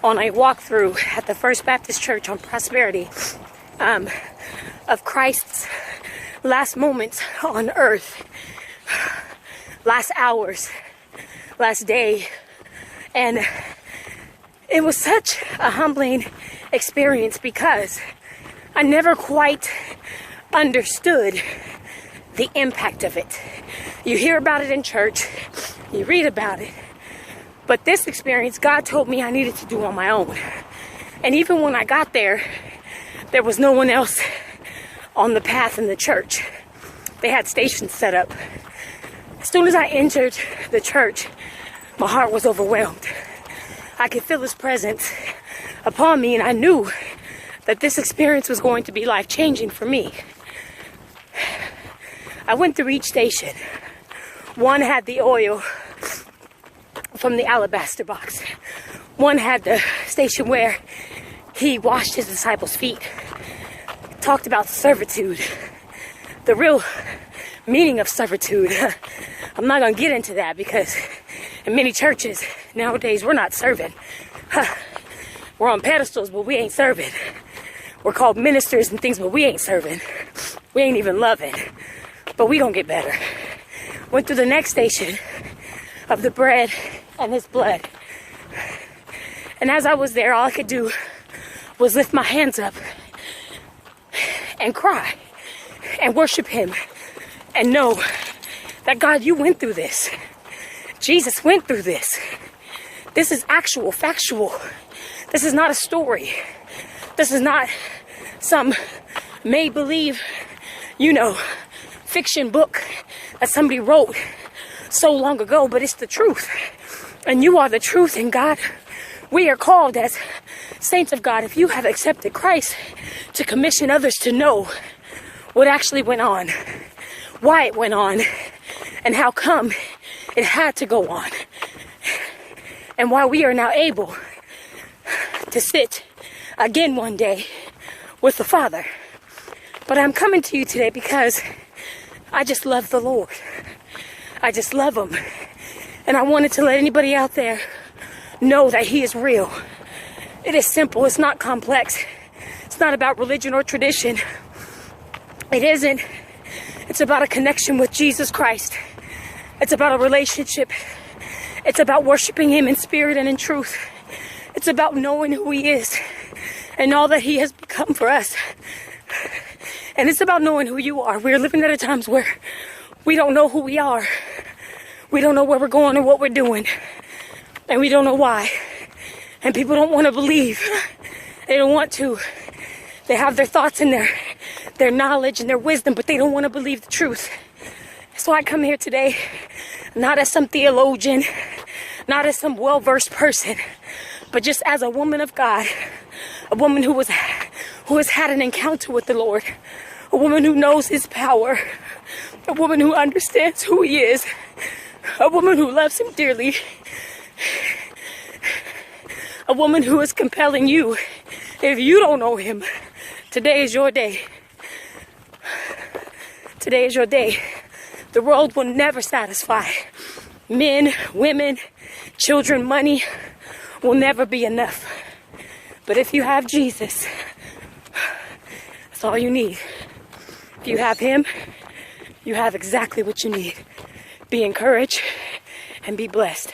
on a walkthrough at the First Baptist Church on Prosperity of Christ's last moments on earth, last hours, last day. And it was such a humbling experience because I never quite understood the impact of it. You hear about it in church, you read about it, but this experience God told me I needed to do on my own. And even when I got there, there was no one else on the path in the church. They had stations set up. As soon as I entered the church, my heart was overwhelmed. I could feel His presence upon me, and I knew that this experience was going to be life-changing for me. I went through each station. One had the oil from the alabaster box. One had the station where He washed His disciples' feet. Talked about servitude, the real meaning of servitude. I'm not going to get into that because in many churches nowadays we're not serving. We're on pedestals, but we ain't serving. We're called ministers and things, but we ain't serving. We ain't even loving. But we gonna get better. Went through the next station of the bread and His blood. And as I was there, all I could do was lift my hands up and cry and worship Him and know that God, you went through this. Jesus went through this. This is actual, factual. This is not a story. This is not some make-believe, fiction book that somebody wrote so long ago, but it's the truth. And you are the truth. And God, we are called as saints of God, if you have accepted Christ, to commission others to know what actually went on, why it went on, and how come it had to go on, and why we are now able to sit again one day with the Father. But I'm coming to you today because I just love the Lord. I just love Him. And I wanted to let anybody out there know that He is real. It is simple. It's not complex. It's not about religion or tradition. It isn't. It's about a connection with Jesus Christ. It's about a relationship. It's about worshiping Him in spirit and in truth. It's about knowing who He is and all that He has become for us. And it's about knowing who you are. We're living at a times where we don't know who we are. We don't know where we're going or what we're doing. And we don't know why. And people don't want to believe. They don't want to. They have their thoughts and their knowledge and their wisdom, but they don't want to believe the truth. So I come here today, not as some theologian, not as some well-versed person, but just as a woman of God, a woman who has had an encounter with the Lord, a woman who knows His power, a woman who understands who He is, a woman who loves Him dearly, a woman who is compelling you. If you don't know Him, today is your day. Today is your day. The world will never satisfy. Men, women, children, money will never be enough. But if you have Jesus, that's all you need. If you have Him, you have exactly what you need. Be encouraged and be blessed.